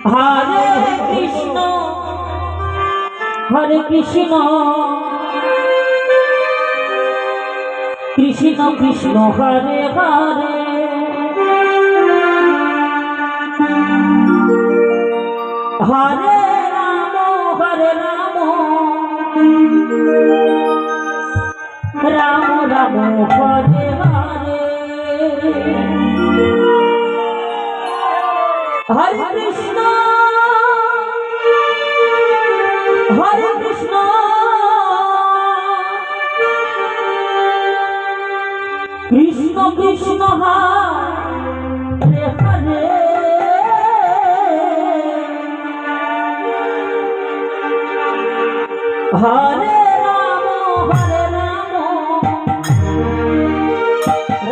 Hare Krishna Krishna Krishna Hare Hare Hare Ram Ram Ram Hare Hare Hare Krishna Krishna Krishna Hare Hare Hare Ram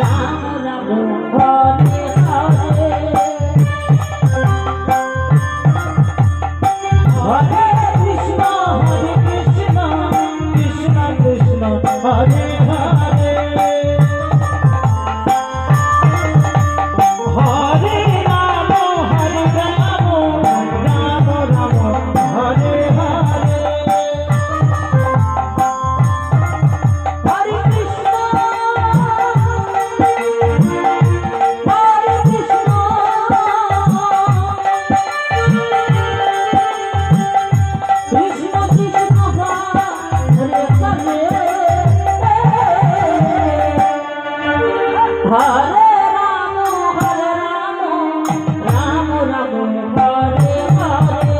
Ram Ram Hare Hare Hare Krishna Krishna Krishna Hare Hare Hare Ram Ram Ram Hare Hare Hare Krishna Krishna Krishna Hare Hare Hare Ram Ram Ram Hare Hare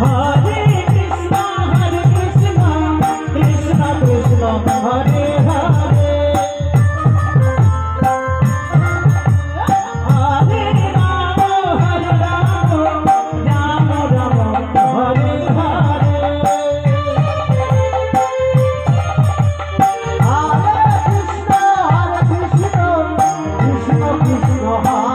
Hare Krishna Krishna Krishna Hare Hare Hare Ram Ram Ram Hare Hare Hare Krishna Krishna Krishna